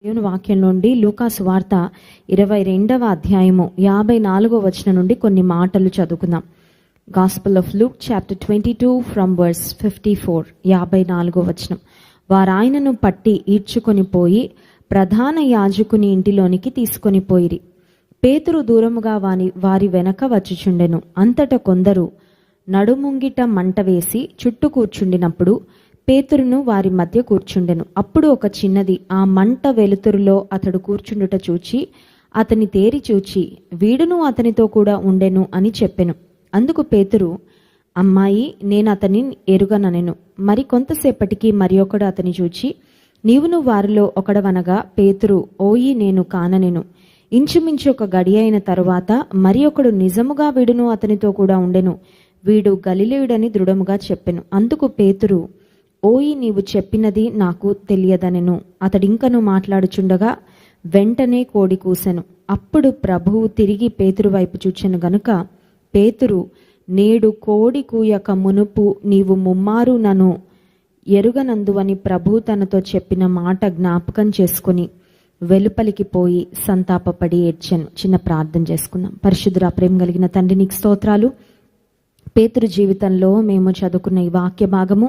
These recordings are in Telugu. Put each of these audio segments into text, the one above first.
దేవుని వాక్యం నుండి లూకా సువార్త 22వ అధ్యాయము 54వ వచనం నుండి కొన్ని మాటలు చదువుకుందాం. Gospel of Luke chapter 22 from verse 54. 54వ వచనం. వారాయనను పట్టి ఈడ్చుకొని పోయి ప్రధాన యాజకుని ఇంటిలోనికి తీసుకొని పోయిరి. పేతురు దూరముగా వారి వెనక వచ్చుచుండెను. అంతట కొందరు నడుముంగిట మంట వేసి చుట్టూ కూర్చుండినప్పుడు పేతురును వారి మధ్య కూర్చుండెను. అప్పుడు ఒక చిన్నది ఆ మంట వెలుతురులో అతడు కూర్చుండుట చూచి అతని తేరి చూచి వీడును అతనితో కూడా ఉండెను అని చెప్పెను. అందుకు పేతురు, అమ్మాయి, నేను అతని ఎరుగననెను. మరి కొంతసేపటికి మరి ఒకడు అతని చూచి నీవును వారిలో ఒకడవనగా పేతురు, ఓయి నేను కాననెను. ఇంచుమించు ఒక గడి అయిన తరువాత మరి ఒకడు నిజముగా వీడును అతనితో కూడా ఉండెను, వీడు గలిలేయుడని దృఢముగా చెప్పెను. అందుకు పేతురు, ఓయి నీవు చెప్పినది నాకు తెలియదనెను. అతడింకను మాట్లాడుచుండగా వెంటనే కోడి కూసెను. అప్పుడు ప్రభువు తిరిగి పేతురు వైపు చూచెను గనుక పేతురు, నేడు కోడి కూయక మునుపు నీవు ముమ్మారు నన్ను ఎరుగనందువని ప్రభువు తనతో చెప్పిన మాట జ్ఞాపకం చేసుకుని వెలుపలికి పోయి సంతాపపడి ఏడ్చెను. చిన్న ప్రార్థన చేసుకుందాం. పరిశుద్ధుడా, ప్రేమ కలిగిన తండ్రి, నీకు స్తోత్రాలు. పేతురు జీవితంలో మేము చదువుకున్న ఈ వాక్య భాగము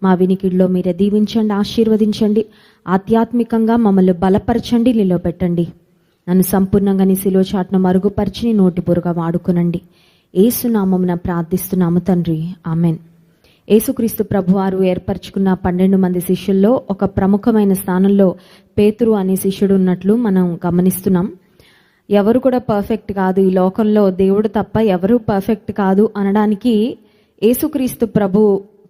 మా వినికిడిలో మీరే దీవించండి, ఆశీర్వదించండి. ఆధ్యాత్మికంగా మమ్మల్ని బలపరచండి, నిలబెట్టండి. నన్ను సంపూర్ణంగా నీ శిలువ చాటును మరుగుపరిచి నీ నోటిబురుగా వాడుకునండి. యేసునామమున ప్రార్థిస్తున్నాము తండ్రి, ఆమెన్. యేసుక్రీస్తు ప్రభువారు ఏర్పరచుకున్న 12 మంది శిష్యుల్లో ఒక ప్రముఖమైన స్థానంలో పేతురు అనే శిష్యుడు ఉన్నట్లు మనం గమనిస్తున్నాం. ఎవరు కూడా పర్ఫెక్ట్ కాదు, ఈ లోకంలో దేవుడు తప్ప ఎవరు పర్ఫెక్ట్ కాదు అనడానికి యేసుక్రీస్తు ప్రభు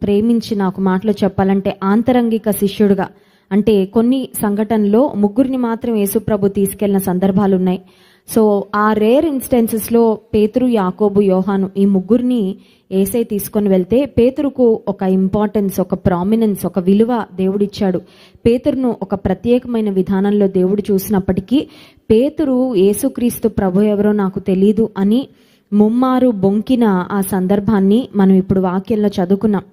ప్రేమించిన ఒక మాటలో చెప్పాలంటే ఆంతరంగిక శిష్యుడుగా, అంటే కొన్ని సంఘటనలో ముగ్గురిని మాత్రం యేసు ప్రభు తీసుకెళ్లిన సందర్భాలు ఉన్నాయి. సో ఆ రేర్ ఇన్స్టెన్సెస్లో పేతురు, యాకోబు, యోహాను ఈ ముగ్గురిని యేసే తీసుకొని వెళ్తే పేతురుకు ఒక ఇంపార్టెన్స్, ఒక ప్రామినెన్స్, ఒక విలువ దేవుడిచ్చాడు. పేతురును ఒక ప్రత్యేకమైన విధానంలో దేవుడు చూసినప్పటికీ పేతురు యేసుక్రీస్తు ప్రభు ఎవరో నాకు తెలీదు అని ముమ్మారు బొంకిన ఆ సందర్భాన్ని మనం ఇప్పుడు వాక్యంలో చదువుకున్నాం.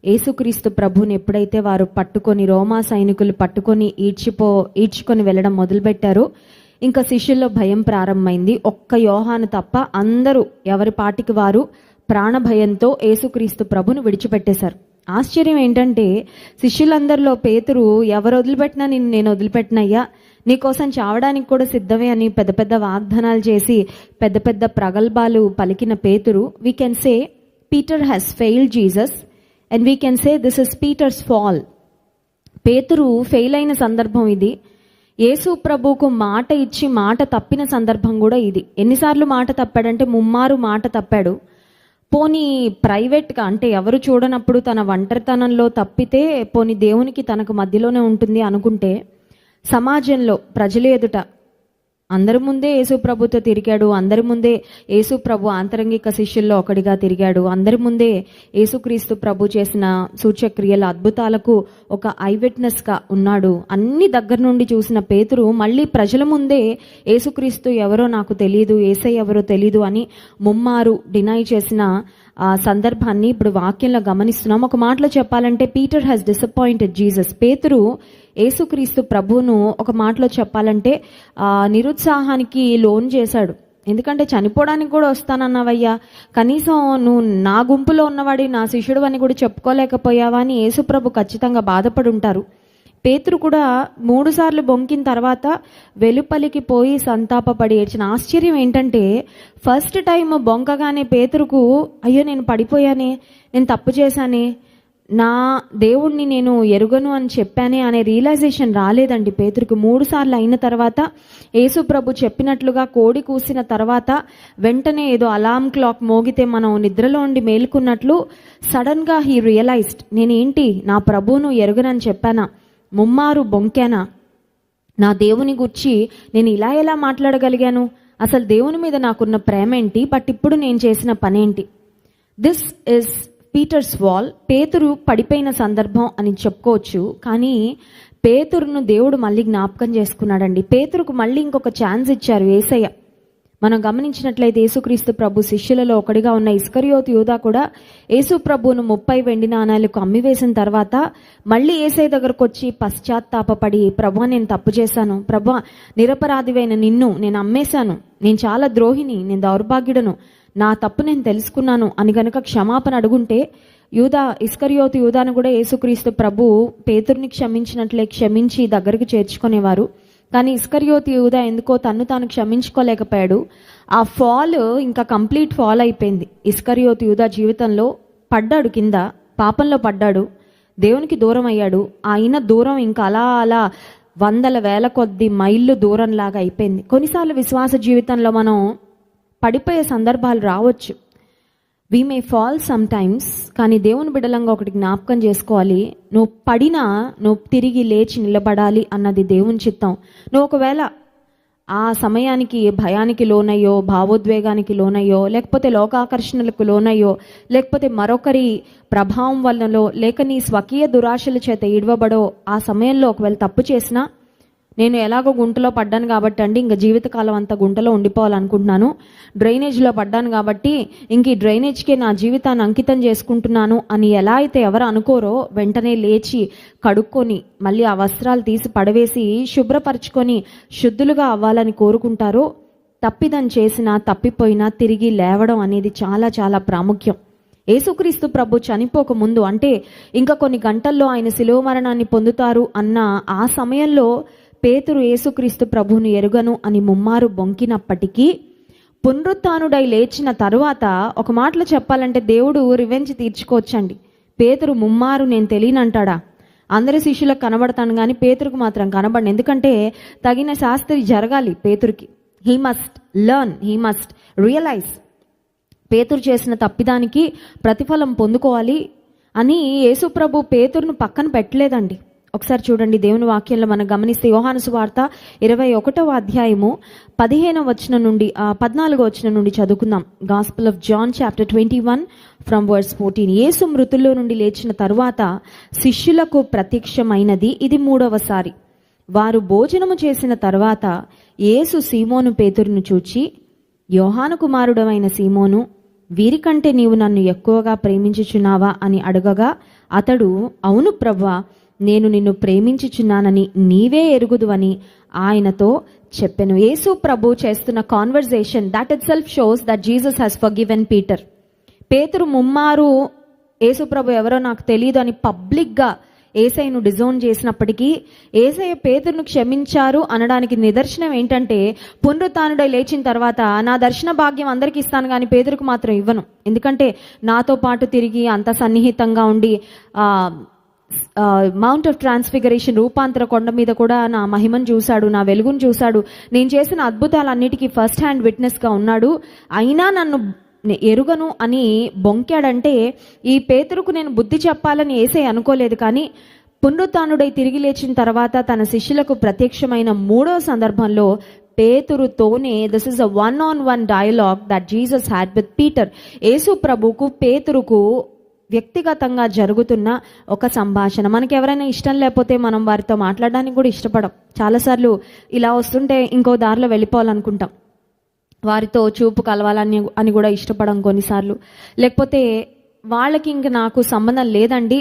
యేసుక్రీస్తు ప్రభుని ఎప్పుడైతే వారు పట్టుకొని, రోమా సైనికులు పట్టుకొని ఈడ్చుకొని వెళ్ళడం మొదలుపెట్టారో ఇంకా శిష్యుల్లో భయం ప్రారంభమైంది. ఒక్క యోహాను తప్ప అందరూ ఎవరి పాటికి వారు ప్రాణ భయంతో యేసుక్రీస్తు ప్రభును విడిచిపెట్టేశారు. ఆశ్చర్యం ఏంటంటే శిష్యులందరిలో పేతురు, ఎవరు వదిలిపెట్టినా నేను వదిలిపెట్టినయ్యా, నీకోసం చావడానికి కూడా సిద్ధమే అని పెద్ద పెద్ద వాగ్దానాలు చేసి పెద్ద పెద్ద ప్రగల్భాలు పలికిన పేతురు, we can say Peter has failed Jesus and we can say this is Peter's fall. పేతురు ఫెయిల్ అయిన సందర్భం ఇది. యేసు ప్రభువుకు మాట ఇచ్చి మాట తప్పిన సందర్భం కూడా ఇది. ఎన్నిసార్లు మాట తప్పాడంటే ముమ్మారు మాట తప్పాడు. పోనీ ప్రైవేట్గా, అంటే ఎవరు చూడనప్పుడు తన ఒంటరితనంలో తప్పితే పోనీ దేవునికి తనకు మధ్యలోనే ఉంటుంది అనుకుంటే, సమాజంలో ప్రజల ఎదుట అందరి ముందే యేసు ప్రభుతో తిరిగాడు, అందరి ముందే యేసు ప్రభు ఆంతరంగిక శిష్యుల్లో ఒకడిగా తిరిగాడు, అందరి ముందే యేసుక్రీస్తు ప్రభు చేసిన సూచక్రియల అద్భుతాలకు ఒక ఐ విట్నెస్గా ఉన్నాడు. అన్ని దగ్గర నుండి చూసిన పేతురు మళ్ళీ ప్రజల ముందే యేసుక్రీస్తు ఎవరో నాకు తెలియదు, యేసయ్య ఎవరో తెలీదు అని ముమ్మారు డినై చేసిన ఆ సందర్భాన్ని ఇప్పుడు వాక్యంలో గమనిస్తున్నాం. ఒక మాటలో చెప్పాలంటే పీటర్ హ్యాస్ డిసప్పాయింటెడ్ జీసస్. పేతురు యేసుక్రీస్తు ప్రభువును ఒక మాటలో చెప్పాలంటే నిరుత్సాహానికి లోన్ చేశాడు. ఎందుకంటే చనిపోవడానికి కూడా వస్తానన్నావయ్యా, కనీసం నువ్వు నా గుంపులో ఉన్నవాడి, నా శిష్యుడు అని కూడా చెప్పుకోలేకపోయావా అని యేసు ప్రభు ఖచ్చితంగా బాధపడి ఉంటారు. పేతురు కూడా 3 సార్లు బొంకిన తర్వాత వెలుపలికి పోయి సంతాపపడి ఏడ్చిన. ఆశ్చర్యం ఏంటంటే ఫస్ట్ టైం బొంకగానే పేతురుకు, అయ్యో నేను పడిపోయానే, నేను తప్పు చేశానే, నా దేవుణ్ణి నేను ఎరుగను అని చెప్పానే అనే రియలైజేషన్ రాలేదండి పేతురుకు. 3 సార్లు అయిన తర్వాత యేసు ప్రభు చెప్పినట్లుగా కోడి కూసిన తర్వాత వెంటనే ఏదో అలారం క్లాక్ మోగితే మనం నిద్రలో ఉండి మేలుకున్నట్లు సడన్గా హీ రియలైజ్డ్, నేనేంటి నా ప్రభువును ఎరుగనని చెప్పానా, ముమ్మారు బొంకానా, నా దేవుని గురించి నేను ఇలా ఎలా మాట్లాడగలిగాను, అసలు దేవుని మీద నాకున్న ప్రేమ ఏంటి, బట్ ఇప్పుడు నేను చేసిన పనేంటి. This is Peter's fall. Pethuru పడిపోయిన సందర్భం అని చెప్పుకోవచ్చు. కానీ పేతురును దేవుడు మళ్ళీ జ్ఞాపకం చేసుకున్నాడండి. పేతురుకు మళ్ళీ ఇంకొక ఛాన్స్ ఇచ్చారు యేసయ్య. మనం గమనించినట్లయితే యేసుక్రీస్తు ప్రభు శిష్యులలో ఒకడిగా ఉన్న ఇస్కరియోతు యూదా కూడా యేసు ప్రభువును 30 వెండి నాణాలకు అమ్మివేసిన తర్వాత మళ్ళీ యేసయ్య దగ్గరకు వచ్చి పశ్చాత్తాపపడి, ప్రభువా నేను తప్పు చేశాను, ప్రభువా నిరపరాధివైన నిన్ను నేను అమ్మేశాను, నేను చాలా ద్రోహిని, నేను దౌర్భాగ్యుడను, నా తప్పు నేను తెలుసుకున్నాను అని గనుక క్షమాపణ అడుగుంటే ఇస్కరియోతు యూదాను కూడా యేసుక్రీస్తు ప్రభు పేతురుని క్షమించినట్లే క్షమించి దగ్గరికి చేర్చుకునేవారు. కానీ ఇస్కరియోతు యూదా ఎందుకో తన్ను తాను క్షమించుకోలేకపోయాడు. ఆ ఫాల్ ఇంకా కంప్లీట్ ఫాల్ అయిపోయింది. ఇస్కరియోతు యూదా జీవితంలో పడ్డాడు, కింద పాపంలో పడ్డాడు, దేవునికి దూరం అయ్యాడు. ఆయన దూరం ఇంకా అలా అలా వందల వేల కొద్ది మైళ్ళు దూరంలాగా అయిపోయింది. కొన్నిసార్లు విశ్వాస జీవితంలో మనం పడిపోయే సందర్భాలు రావచ్చు. వి మే ఫాల్ సమ్ టైమ్స్. కానీ దేవుని బిడ్డలంగా ఒకటి జ్ఞాపకం చేసుకోవాలి, నువ్వు పడినా నువ్వు తిరిగి లేచి నిలబడాలి అన్నది దేవుని చిత్తం. నువ్వు ఒకవేళ ఆ సమయానికి భయానికి లోనయ్యో, భావోద్వేగానికి లోనయ్యో, లేకపోతే లోకాకర్షణలకు లోనయ్యో, లేకపోతే మరొకరి ప్రభావం వల్లనో, లేక నీ స్వకీయ దురాశల చేత ఈడవబడో ఆ సమయంలో ఒకవేళ తప్పు చేసినా, నేను ఎలాగో గుంటలో పడ్డాను కాబట్టి అండి ఇంకా జీవితకాలం అంతా గుంటలో ఉండిపోవాలనుకుంటున్నాను, డ్రైనేజ్లో పడ్డాను కాబట్టి ఇంక ఈ డ్రైనేజ్కే నా జీవితాన్ని అంకితం చేసుకుంటున్నాను అని ఎలా అయితే ఎవరు అనుకోరో, వెంటనే లేచి కడుక్కొని మళ్ళీ ఆ వస్త్రాలు తీసి పడవేసి శుభ్రపరచుకొని శుద్ధులుగా అవ్వాలని కోరుకుంటారో, తప్పిదం చేసినా తప్పిపోయినా తిరిగి లేవడం అనేది చాలా చాలా ప్రాముఖ్యం. యేసుక్రీస్తు ప్రభు చనిపోక ముందు, అంటే ఇంకా కొన్ని గంటల్లో ఆయన శిలువ మరణాన్ని పొందుతారు అన్న ఆ సమయంలో పేతురు యేసుక్రీస్తు ప్రభువును ఎరుగను అని ముమ్మారు బొంకినప్పటికీ పునరుత్థానుడై లేచిన తరువాత ఒక మాటలో చెప్పాలంటే దేవుడు రివెంజ్ తీర్చుకోవచ్చండి. పేతురు ముమ్మారు నేను తెలియనంటాడా? అందరి శిష్యులకు కనబడతాను కానీ పేతురుకు మాత్రం కనబడను. ఎందుకంటే తగిన శాస్త్రి జరగాలి పేతురికి. He must learn, he must realise. Pethuru చేసిన తప్పిదానికి ప్రతిఫలం పొందుకోవాలి అని యేసు ప్రభు పేతురును పక్కన పెట్టలేదండి. ఒకసారి చూడండి, దేవుని వాక్యంలో మనం గమనిస్తే యోహాను సువార్త 21వ అధ్యాయము 15వ వచనం నుండి 14వ వచనం నుండి చదువుకుందాం. Gospel of John chapter 21 from verse 14. యేసు మృతుల్లో నుండి లేచిన తరువాత శిష్యులకు ప్రత్యక్షమైనది ఇది 3వసారి. వారు భోజనము చేసిన తర్వాత యేసు సీమోను పేతురును చూచి, యోహాను కుమారుడవైన సీమోను, వీరికంటే నీవు నన్ను ఎక్కువగా ప్రేమించుచున్నావా అని అడగగా అతడు, అవును ప్రభువా, నేను నిన్ను ప్రేమించుచున్నానని నీవే ఎరుగుదువని ఆయనతో చెప్పెను. యేసు ప్రభు చేస్తున్న conversation that it self shows that Jesus has forgiven Peter. పేతురు ముమ్మారు యేసు ప్రభు ఎవరో నాకు తెలియదు అని పబ్లిక్గా యేసయ్యను డిజోన్ చేసినప్పటికీ యేసయ్య పేతురును క్షమించారు అనడానికి నిదర్శనం ఏంటంటే, పునరుత్థానుడై లేచిన తర్వాత నా దర్శన భాగ్యం అందరికీ ఇస్తాను కానీ పేతురుకు మాత్రం ఇవ్వను, ఎందుకంటే నాతో పాటు తిరిగి అంత సన్నిహితంగా ఉండి మౌంట్ ఆఫ్ ట్రాన్స్ఫిగరేషన్ రూపాంతర కొండ మీద కూడా నా మహిమను చూశాడు, నా వెలుగును చూశాడు, నేను చేసిన అద్భుతాలన్నిటికీ ఫస్ట్ హ్యాండ్ విట్నెస్గా ఉన్నాడు, అయినా నన్ను ఎరుగను అని బొంకాడంటే ఈ పేతురుకు నేను బుద్ధి చెప్పాలని యేసయ్య అనుకోలేదు. కానీ పునరుత్థానుడై తిరిగి లేచిన తర్వాత తన శిష్యులకు ప్రత్యక్షమైన 3వ సందర్భంలో పేతురుతోనే this is a 1-on-1 dialogue that Jesus had with Peter. Yesu ప్రభుకు పేతురుకు వ్యక్తిగతంగా జరుగుతున్న ఒక సంభాషణ. మనకి ఎవరైనా ఇష్టం లేకపోతే మనం వారితో మాట్లాడడానికి కూడా ఇష్టపడం. చాలాసార్లు ఇలా వస్తుంటే ఇంకో దారిలో వెళ్ళిపోవాలనుకుంటాం, వారితో చూపు కలవాలని అని కూడా ఇష్టపడం కొన్నిసార్లు. లేకపోతే వాళ్ళకి ఇంక నాకు సంబంధం లేదండి,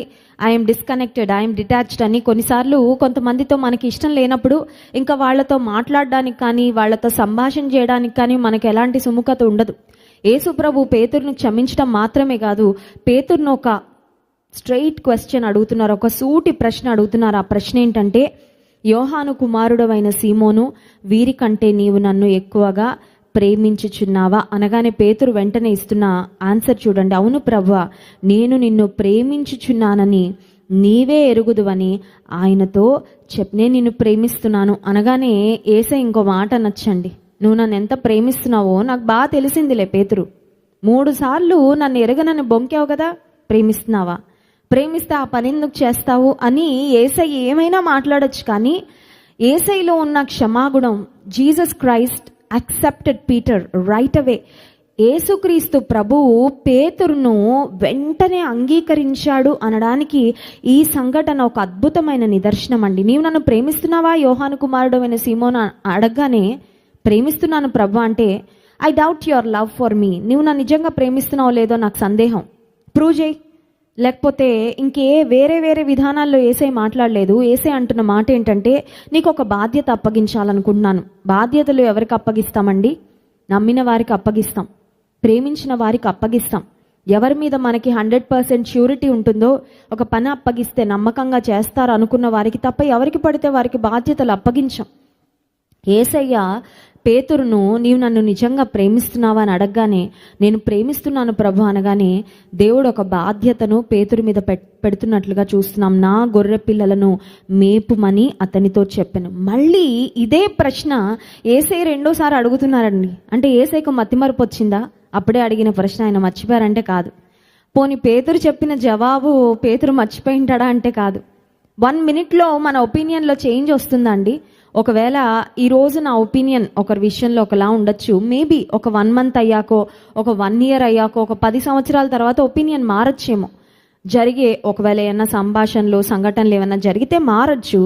ఐఎమ్ డిస్కనెక్టెడ్, ఐఎమ్ డిటాచ్డ్ అని కొన్నిసార్లు కొంతమందితో మనకి ఇష్టం లేనప్పుడు ఇంకా వాళ్ళతో మాట్లాడడానికి కానీ వాళ్ళతో సంభాషణ చేయడానికి కానీ మనకి ఎలాంటి సుముఖత ఉండదు. యేసు ప్రభు పేతురును క్షమించడం మాత్రమే కాదు, పేతురును ఒక స్ట్రైట్ క్వశ్చన్ అడుగుతున్నారు, ఒక సూటి ప్రశ్న అడుగుతున్నారు. ఆ ప్రశ్న ఏంటంటే, యోహాను కుమారుడవైన సీమోను, వీరికంటే నీవు నన్ను ఎక్కువగా ప్రేమించుచున్నావా అనగానే పేతురు వెంటనే ఇస్తున్న ఆన్సర్ చూడండి, అవును ప్రభువా, నేను నిన్ను ప్రేమించుచున్నానని నీవే ఎరుగుదువని ఆయనతో నేను నిన్ను ప్రేమిస్తున్నాను అనగానే యేసయ్య ఇంకో మాట నచ్చండి, నువ్వు నన్ను ఎంత ప్రేమిస్తున్నావో నాకు బాగా తెలిసిందిలే పేతురు, 3 సార్లు నన్ను ఎరగనని బొంకావు కదా, ప్రేమిస్తున్నావా? ప్రేమిస్తే ఆ పని ఎందుకు చేస్తావు అని యేసయ్య ఏమైనా మాట్లాడొచ్చు. కానీ యేసయ్యలో ఉన్న క్షమాగుణం, Jesus Christ accepted Peter right away. Yesukristu ప్రభువు పేతురును వెంటనే అంగీకరించాడు అనడానికి ఈ సంఘటన ఒక అద్భుతమైన నిదర్శనం అండి. నీవు నన్ను ప్రేమిస్తున్నావా యోహాను కుమారుడైన సీమోను అడగగానే ప్రేమిస్తున్నాను ప్రభు అంటే I doubt your love for me. నువ్వు నన్ను నిజంగా ప్రేమిస్తున్నావో లేదో నాకు సందేహం, ప్రూవ్ చేయి. లేకపోతే వేరే వేరే విధానాల్లో ఏసై మాట్లాడలేదు. ఏసై అంటున్న మాట ఏంటంటే, నీకు ఒక బాధ్యత అప్పగించాలనుకుంటున్నాను. బాధ్యతలు ఎవరికి అప్పగిస్తామండి? నమ్మిన వారికి అప్పగిస్తాం, ప్రేమించిన వారికి అప్పగిస్తాం. ఎవరి మీద మనకి 100% ష్యూరిటీ ఉంటుందో, ఒక పని అప్పగిస్తే నమ్మకంగా చేస్తారు అనుకున్న వారికి తప్ప ఎవరికి పడితే వారికి బాధ్యతలు అప్పగించాం. యేసయ్య పేతురును, నీవు నన్ను నిజంగా ప్రేమిస్తున్నావా అని అడగగానే, నేను ప్రేమిస్తున్నాను ప్రభు అనగానే, దేవుడు ఒక బాధ్యతను పేతురు మీద పెడుతున్నట్లుగా చూస్తున్నాం. నా గొర్రె పిల్లలను మేపుమని అతనితో చెప్పాను. మళ్ళీ ఇదే ప్రశ్న యేసయ్య రెండోసారి అడుగుతున్నారండి. అంటే యేసయ్యకు మతిమరుపు వచ్చిందా? అప్పుడే అడిగిన ప్రశ్న ఆయన మర్చిపోయారంటే కాదు. పోనీ పేతురు చెప్పిన జవాబు పేతురు మర్చిపోయింటాడా అంటే కాదు. 1 minute మన ఒపీనియన్లో చేంజ్ వస్తుందండి. ఒకవేళ ఈరోజు నా ఒపీనియన్ ఒకరి విషయంలో ఒకలా ఉండొచ్చు. మేబీ ఒక 1 month అయ్యాకో, ఒక 1 year అయ్యాకో, ఒక 10 సంవత్సరాల తర్వాత ఒపీనియన్ మారచ్చేమో. ఒకవేళ ఏమన్నా సంభాషణలు, సంఘటనలు ఏమన్నా జరిగితే మారచ్చు.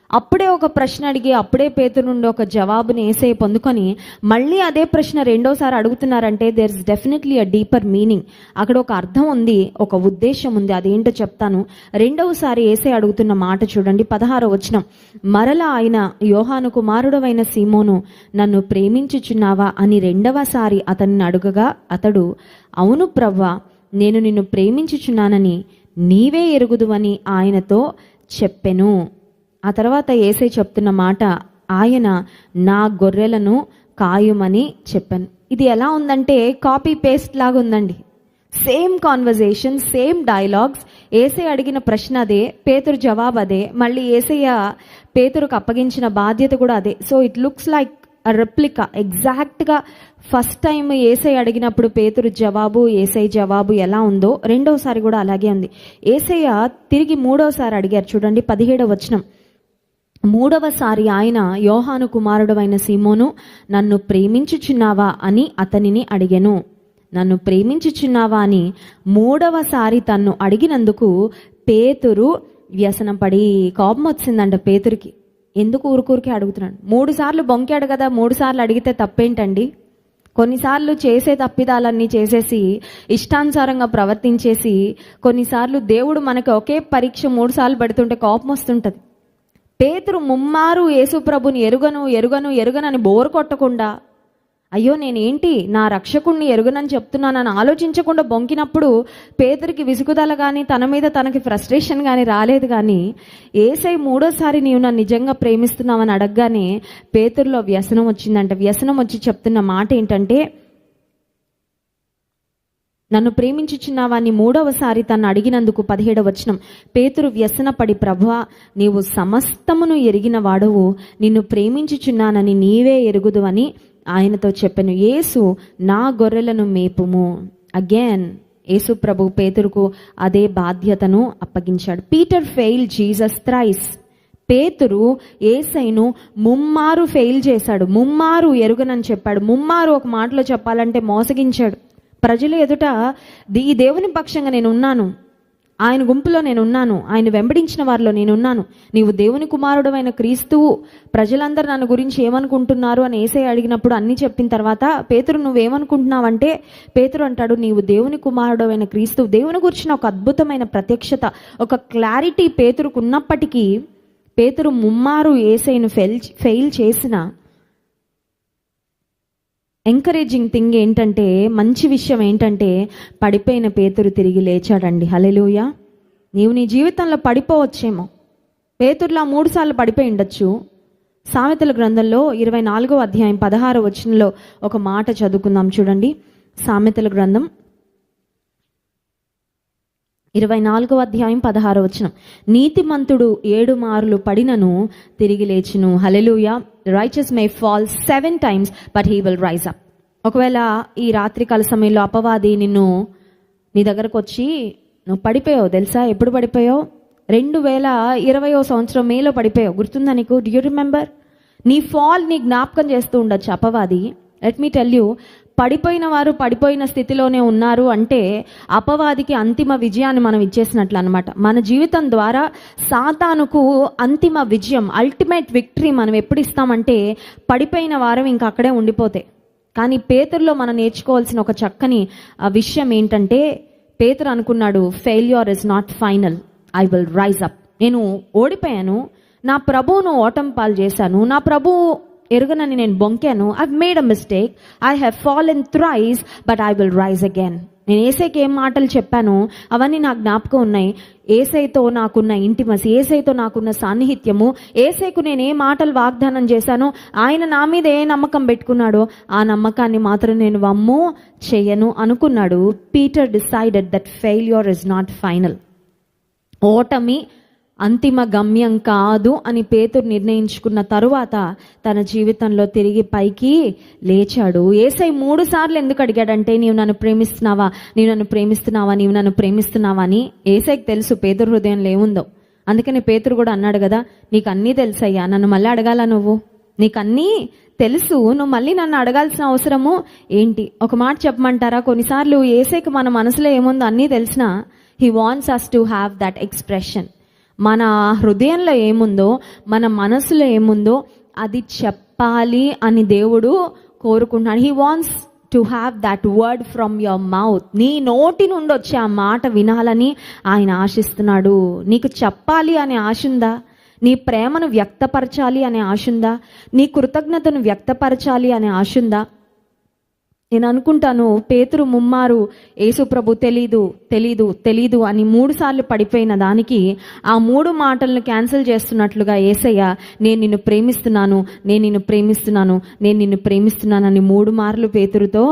అప్పుడే ఒక ప్రశ్న అడిగి, అప్పుడే పేతురు నుండి ఒక జవాబుని యేసయ్య పొందుకొని మళ్ళీ అదే ప్రశ్న రెండోసారి అడుగుతున్నారంటే there is definitely a deeper meaning. అక్కడ ఒక అర్థం ఉంది, ఒక ఉద్దేశం ఉంది. అదేంటో చెప్తాను. రెండవసారి యేసయ్య అడుగుతున్న మాట చూడండి, 16వ వచనం. మరలా ఆయన, యోహాను కుమారుడవైన సీమోను, నన్ను ప్రేమించుచున్నావా అని రెండవసారి అతన్ని అడుగగా, అతడు, అవును ప్రవ్వా, నేను నిన్ను ప్రేమించుచున్నానని నీవే ఎరుగుదువని ఆయనతో చెప్పెను. ఆ తర్వాత యేసయ్య చెప్తున్న మాట, ఆయన నా గొర్రెలను కాయుమని చెప్పాను. ఇది ఎలా ఉందంటే కాపీ పేస్ట్ లాగా ఉందండి. Same conversation, same dialogues. Yesayya అడిగిన ప్రశ్న అదే, పేతురు జవాబు అదే, మళ్ళీ యేసయ్య పేతురుకు అప్పగించిన బాధ్యత కూడా అదే. So it looks like a replica. ఎగ్జాక్ట్గా ఫస్ట్ టైం యేసయ్య అడిగినప్పుడు పేతురు జవాబు, యేసయ్య జవాబు ఎలా ఉందో రెండవసారి కూడా అలాగే ఉంది. యేసయ్య తిరిగి మూడవసారి అడిగారు చూడండి, 17వ వచనం. మూడవసారి ఆయన, యోహాను కుమారుడవైన సీమోను, నన్ను ప్రేమించుచున్నావా అని అతనిని అడిగెను. నన్ను ప్రేమించుచున్నావా అని మూడవసారి తన్ను అడిగినందుకు పేతురు వ్యసనం పడి, కోపం వచ్చిందంట పేతురికి. ఎందుకు ఊరుకూరికే అడుగుతున్నాడు? 3 సార్లు బొంకాడు కదా, 3 సార్లు అడిగితే తప్పేంటండి? కొన్నిసార్లు చేసే తప్పిదాలన్నీ చేసేసి, ఇష్టానుసారంగా ప్రవర్తించేసి, కొన్నిసార్లు దేవుడు మనకి ఒకే పరీక్ష 3 సార్లు పెడుతుంటే కోపం వస్తుంటుంది. పేతురు ముమ్మారు యేసు ప్రభుని ఎరుగనని బోరు కొట్టకుండా, అయ్యో నేనేంటి నా రక్షకుణ్ణి ఎరుగనని చెప్తున్నానని ఆలోచించకుండా బొంకినప్పుడు పేతురికి విసుగుదల కానీ, తన మీద తనకి ఫ్రస్ట్రేషన్ కానీ రాలేదు. కానీ యేసయ్య మూడోసారి నీవు నన్ను నిజంగా ప్రేమిస్తున్నావని అడగగానే పేతురులో వ్యసనం వచ్చిందంట. వ్యసనం వచ్చి చెప్తున్న మాట ఏంటంటే, నన్ను ప్రేమించుచున్నావా అని మూడవసారి తను అడిగినందుకు 17వ వచనం. పేతురు వ్యసనపడి, ప్రభువా, నీవు సమస్తమును ఎరిగిన వాడవు, నిన్ను ప్రేమించుచున్నానని నీవే ఎరుగుదు అని ఆయనతో చెప్పెను. యేసు, నా గొర్రెలను మేపుము. అగైన్ యేసు ప్రభు పేతురుకు అదే బాధ్యతను అప్పగించాడు. Peter fail Jesus thrice. పేతురు యేసయ్యను ముమ్మారు ఫెయిల్ చేశాడు. ముమ్మారు ఎరుగనని చెప్పాడు. ముమ్మారు ఒక మాటలో చెప్పాలంటే మోసగించాడు. ప్రజల ఎదుట ఈ దేవుని పక్షంగా నేను ఉన్నాను, ఆయన గుంపులో నేను ఉన్నాను, ఆయన వెంబడించిన వారిలో నేను ఉన్నాను, నీవు దేవుని కుమారుడమైన క్రీస్తువు, ప్రజలందరూ నన్ను గురించి ఏమనుకుంటున్నారు అని యేసయ్య అడిగినప్పుడు అన్నీ చెప్పిన తర్వాత పేతురు నువ్వేమనుకుంటున్నావంటే, పేతురు అంటాడు, నీవు దేవుని కుమారుడమైన క్రీస్తువు. దేవుని గురించిన ఒక అద్భుతమైన ప్రత్యక్షత, ఒక క్లారిటీ పేతురుకు ఉన్నప్పటికీ, పేతురు ముమ్మారు యేసయ్యను ఫెయిల్ చేసిన ఎంకరేజింగ్ థింగ్ ఏంటంటే, మంచి విషయం ఏంటంటే, పడిపోయిన పేతురు తిరిగి లేచాడండి. హల్లెలూయా. నీవు నీ జీవితంలో పడిపోవచ్చేమో. పేతురులా 3 సార్లు పడిపోయి ఉండొచ్చు. సామెతల గ్రంథంలో 24వ అధ్యాయం 16వ వచనంలో ఒక మాట చదువుకుందాం చూడండి. సామెతల గ్రంథం 24వ అధ్యాయం 16వ వచనం. నీతిమంతుడు 7 మార్లు పడినను తిరిగి లేచును. Hallelujah. Righteous may fall 7 times but he will rise up. ఒకవేళ ఈ రాత్రికాల సమయంలో అపవాది నీ దగ్గరకు వచ్చి, నువ్వు పడిపోయావు తెలుసా? ఎప్పుడు పడిపోయావు? 2020వ సంవత్సరం మేలో పడిపోయావు. గుర్తుందా నీకు? Do you remember? నీ ఫాల్ నీ జ్ఞాపకం చేస్తూ ఉండొచ్చు అపవాది. లెట్ మీ టెల్ యూ, పడిపోయిన వారు పడిపోయిన స్థితిలోనే ఉన్నారు అంటే అపవాదికి అంతిమ విజయాన్ని మనం ఇచ్చేసినట్లు అనమాట. మన జీవితం ద్వారా సాతానుకు అంతిమ విజయం, అల్టిమేట్ విక్టరీ మనం ఎప్పుడు ఇస్తామంటే, పడిపోయిన వారం ఇంకా అక్కడే ఉండిపోతే. కానీ పేతురులో మనం నేర్చుకోవాల్సిన ఒక చక్కని విషయం ఏంటంటే, పేతురు అనుకున్నాడు, failure is not final, I will rise up. నేను ఓడిపోయాను, నా ప్రభువును ఓటమి పాలు చేశాను, నా ప్రభువు ఎరుగనని నేను బొంకాను, I've made a mistake, I have fallen thrice but I will rise again. నేను ఏసైకి ఏం మాటలు చెప్పాను అవన్నీ నాకు జ్ఞాపకం ఉన్నాయి. ఏసైతో నాకున్న ఇంటిమసి, ఏసైతో నాకున్న సాన్నిహిత్యము, ఏసైకు నేను ఏ మాటలు వాగ్దానం చేశానో, ఆయన నా మీద ఏ నమ్మకం పెట్టుకున్నాడో ఆ నమ్మకాన్ని మాత్రం నేను వమ్ము చెయ్యను అనుకున్నాడు. Peter decided that failure is not final. ఓటమి అంతిమ గమ్యం కాదు అని పేతురు నిర్ణయించుకున్న తరువాత తన జీవితంలో తిరిగి పైకి లేచాడు. యేసయ్య 3 సార్లు ఎందుకు అడిగాడంటే, నీవు నన్ను ప్రేమిస్తున్నావా, నీవు నన్ను ప్రేమిస్తున్నావా, నీవు నన్ను ప్రేమిస్తున్నావా అని. యేసయ్యకి తెలుసు పేతురు హృదయంలో ఏముందో. అందుకని పేతురు కూడా అన్నాడు కదా, నీకు అన్నీ తెలుసయ్యా, నన్ను మళ్ళీ అడగాల, నువ్వు నీకు అన్నీ తెలుసు, నువ్వు మళ్ళీ నన్ను అడగాల్సిన అవసరము ఏంటి? ఒక మాట చెప్పమంటారా, కొన్నిసార్లు యేసయ్యకి మన మనసులో ఏముందో అన్నీ తెలిసినా he wants us to have that expression. మన హృదయంలో ఏముందో, మన మనసులో ఏముందో అది చెప్పాలి అని దేవుడు కోరుకుంటున్నాడు. He wants to have that word from your mouth. నీ నోటి నుండి వచ్చే ఆ మాట వినాలని ఆయన ఆశిస్తున్నాడు. నీకు చెప్పాలి అనే ఆశ ఉందా? నీ ప్రేమను వ్యక్తపరచాలి అనే ఆశ ఉందా? నీ కృతజ్ఞతను వ్యక్తపరచాలి అనే ఆశ ఉందా? నేను అనుకుంటాను, పేతురు ముమ్మారు యేసు ప్రభు తెలీదు తెలీదు తెలీదు అని 3 సార్లు పడిపోయిన దానికి ఆ 3 మాటలను క్యాన్సిల్ చేస్తున్నట్లుగా యేసయ్య, నేను నిన్ను ప్రేమిస్తున్నాను, నేను నిన్ను ప్రేమిస్తున్నాను, నేను నిన్ను ప్రేమిస్తున్నానని 3 మార్లు పేతురుతో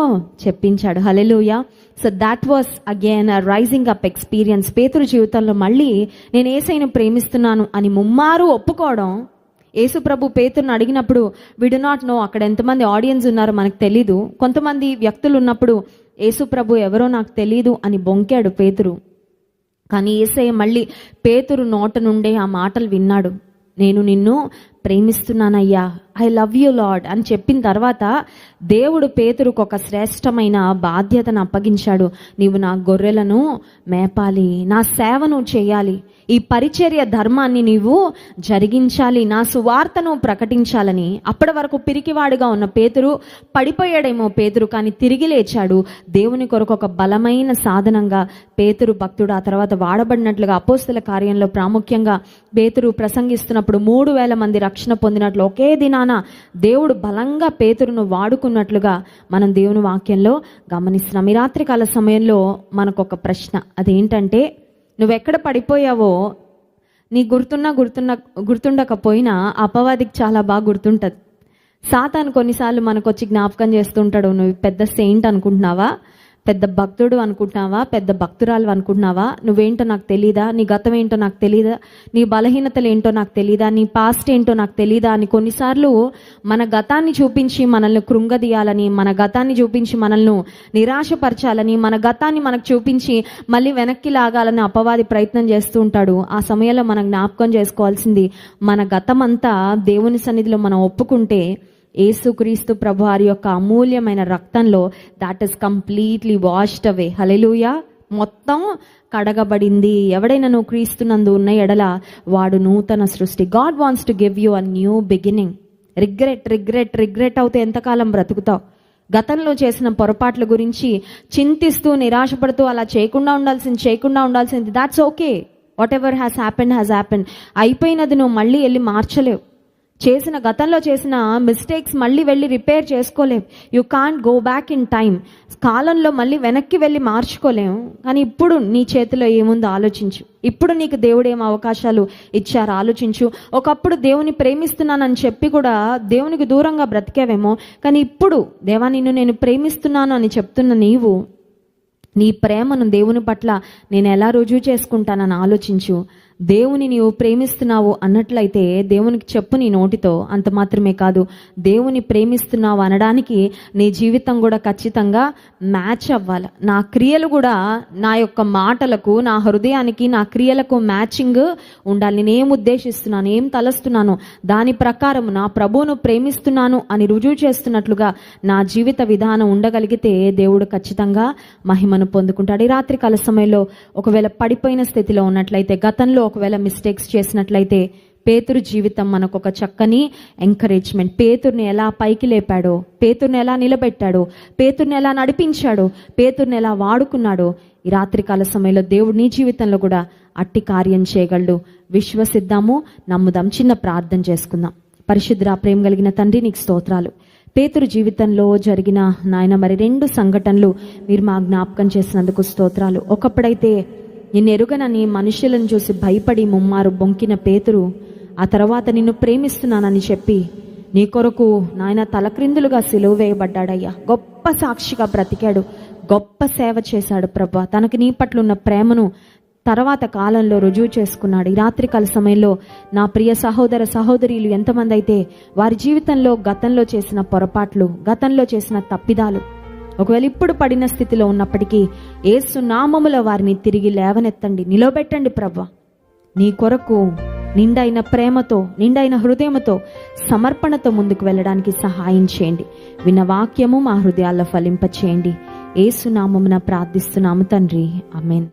చెప్పించాడు. Hallelujah. So that was again a rising up experience. Pethuru జీవితంలో మళ్ళీ నేను యేసయ్యను ప్రేమిస్తున్నాను అని ముమ్మారు ఒప్పుకోవడం. యేసు ప్రభు పేతురుని అడిగినప్పుడు, వి డు నాట్ నో, అక్కడ ఎంతమంది ఆడియన్స్ ఉన్నారో మనకు తెలీదు, కొంతమంది వ్యక్తులు ఉన్నప్పుడు యేసు ప్రభు ఎవరో నాకు తెలీదు అని బొంకాడు పేతురు. కానీ యేసయ్య మళ్ళీ పేతురు నోట నుండే ఆ మాటలు విన్నాడు. నేను నిన్ను ప్రేమిస్తున్నానయ్యా, ఐ లవ్ యూ లార్డ్ అని చెప్పిన తర్వాత దేవుడు పేతురుకు ఒక శ్రేష్టమైన బాధ్యతను అప్పగించాడు. నీవు నా గొర్రెలను మేపాలి, నా సేవను చేయాలి, ఈ పరిచర్య ధర్మాన్ని నీవు జరిగించాలి, నా సువార్తను ప్రకటించాలని. అప్పటి వరకు పిరికివాడుగా ఉన్న పేతురు పడిపోయాడేమో పేతురు, కానీ తిరిగి లేచాడు. దేవుని కొరకు ఒక బలమైన సాధనంగా పేతురు భక్తుడు ఆ తర్వాత వాడబడినట్లుగా అపోస్తల కార్యంలో ప్రాముఖ్యంగా పేతురు ప్రసంగిస్తున్నప్పుడు 3,000 మంది రక్షణ పొందినట్లు, ఒకే దినాన దేవుడు బలంగా పేతురును వాడుకున్నట్లుగా మనం దేవుని వాక్యంలో గమనిస్తున్నాం. ఈ రాత్రికాల సమయంలో మనకు ఒక ప్రశ్న, అదేంటంటే, నువ్వెక్కడ పడిపోయావో నీ గుర్తుండకపోయినా అపవాదికి చాలా బాగా గుర్తుంటుంది. సాతాను కొన్నిసార్లు మనకు వచ్చి జ్ఞాపకం చేస్తుంటాడు, నువ్వు పెద్ద సెయింట్ అనుకుంటున్నావా, పెద్ద భక్తుడు అనుకుంటున్నావా, పెద్ద భక్తురాలు అనుకుంటున్నావా, నువ్వేంటో నాకు తెలీదా, నీ గతం ఏంటో నాకు తెలీదా, నీ బలహీనతలు ఏంటో నాకు తెలీదా, నీ పాస్ట్ ఏంటో నాకు తెలీదా అని కొన్నిసార్లు మన గతాన్ని చూపించి మనల్ని కృంగదీయాలని, మన గతాన్ని చూపించి మనల్ని నిరాశపరచాలని, మన గతాన్ని మనకు చూపించి మళ్ళీ వెనక్కి లాగాలని అపవాది ప్రయత్నం చేస్తూ ఉంటాడు. ఆ సమయంలో మనం జ్ఞాపకం చేసుకోవాల్సింది, మన గతం అంతా దేవుని సన్నిధిలో మనం ఒప్పుకుంటే యేసుక్రీస్తు ప్రభు వారి యొక్క అమూల్యమైన రక్తంలో that is completely washed away. Hallelujah. మొత్తం కడగబడింది. ఎవడైనా నువ్వు క్రీస్తునందు ఉన్న ఎడల వాడు నూతన సృష్టి. God wants to give you a new beginning. Regret అవుతే ఎంతకాలం బ్రతుకుతావు? గతంలో చేసిన పొరపాట్ల గురించి చింతిస్తూ నిరాశపడుతూ అలా చేయకుండా ఉండాల్సింది that's okay. Whatever has happen. అయిపోయినది నువ్వు మళ్ళీ వెళ్ళి మార్చలేవు. గతంలో చేసిన మిస్టేక్స్ మళ్ళీ వెళ్ళి రిపేర్ చేసుకోలేవు. You can't go back in time. కాలంలో మళ్ళీ వెనక్కి వెళ్ళి మార్చుకోలేము. కానీ ఇప్పుడు నీ చేతిలో ఏముందో ఆలోచించు. ఇప్పుడు నీకు దేవుడు ఏం అవకాశాలు ఇచ్చారు ఆలోచించు. ఒకప్పుడు దేవుని ప్రేమిస్తున్నానని చెప్పి కూడా దేవునికి దూరంగా బ్రతికేవేమో, కానీ ఇప్పుడు దేవా నిన్ను నేను ప్రేమిస్తున్నాను అని చెప్తున్న నీవు నీ ప్రేమను దేవుని పట్ల నేను ఎలా రుజువు చేసుకుంటానని ఆలోచించు. దేవుని నీవు ప్రేమిస్తున్నావు అన్నట్లయితే దేవునికి చెప్పు నీ నోటితో. అంత మాత్రమే కాదు, దేవుని ప్రేమిస్తున్నావు అనడానికి నీ జీవితం కూడా ఖచ్చితంగా మ్యాచ్ అవ్వాలి. నా క్రియలు కూడా నా యొక్క మాటలకు, నా హృదయానికి, నా క్రియలకు మ్యాచింగ్ ఉండాలి. నేనేం ఉద్దేశిస్తున్నాను, ఏం తలస్తున్నాను, దాని ప్రకారం నా ప్రభువును ప్రేమిస్తున్నాను అని రుజువు చేస్తున్నట్లుగా నా జీవిత విధానం ఉండగలిగితే దేవుడు ఖచ్చితంగా మహిమను పొందుకుంటాడు. ఈ రాత్రికాల సమయంలో ఒకవేళ పడిపోయిన స్థితిలో ఉన్నట్లయితే, గతంలో ఒకవేళ మిస్టేక్స్ చేసినట్లయితే పేతురు జీవితం మనకు ఒక చక్కని ఎంకరేజ్మెంట్. పేతుర్ని ఎలా పైకి లేపాడో, పేతుర్ని ఎలా నిలబెట్టాడో, పేతుర్ని ఎలా నడిపించాడో, పేతుర్ని ఎలా వాడుకున్నాడో, ఈ రాత్రికాల సమయంలో దేవుడు నీ జీవితంలో కూడా అట్టి కార్యం చేయగలడు. విశ్వసిద్దాము, నమ్ముదాం. చిన్న ప్రార్థన చేసుకుందాం. పరిశుద్ధ ప్రేమ కలిగిన తండ్రి, నీకు స్తోత్రాలు. పేతురు జీవితంలో జరిగిన నాయన మరి 2 సంఘటనలు మీరు మా జ్ఞాపకం చేసినందుకు స్తోత్రాలు. ఒకప్పుడైతే నిన్ను ఎరుగనని మనుషులను చూసి భయపడి ముమ్మారు బొంకిన పేతురు ఆ తర్వాత నిన్ను ప్రేమిస్తున్నానని చెప్పి నీ కొరకు నాయన తలక్రిందులుగా సిలువ వేయబడ్డాడయ్యా. గొప్ప సాక్షిగా బ్రతికాడు, గొప్ప సేవ చేశాడు ప్రభా. తనకు నీ పట్ల ఉన్న ప్రేమను తర్వాత కాలంలో రుజువు చేసుకున్నాడు. ఈ రాత్రికాల సమయంలో నా ప్రియ సహోదర సహోదరీలు ఎంతమంది అయితే వారి జీవితంలో గతంలో చేసిన పొరపాట్లు, గతంలో చేసిన తప్పిదాలు, ఒకవేళ ఇప్పుడు పడిన స్థితిలో ఉన్నప్పటికీ యేసు నామములో వారిని తిరిగి లేవనెత్తండి, నిలబెట్టండి ప్రభా. నీ కొరకు నిండైన ప్రేమతో, నిండైన హృదయంతో, సమర్పణతో ముందుకు వెళ్ళడానికి సహాయం చేయండి. విన్న వాక్యము మా హృదయాల్లో ఫలింపచేయండి. యేసు నామమున ప్రార్థిస్తున్నాము తండ్రి, ఆమేన్.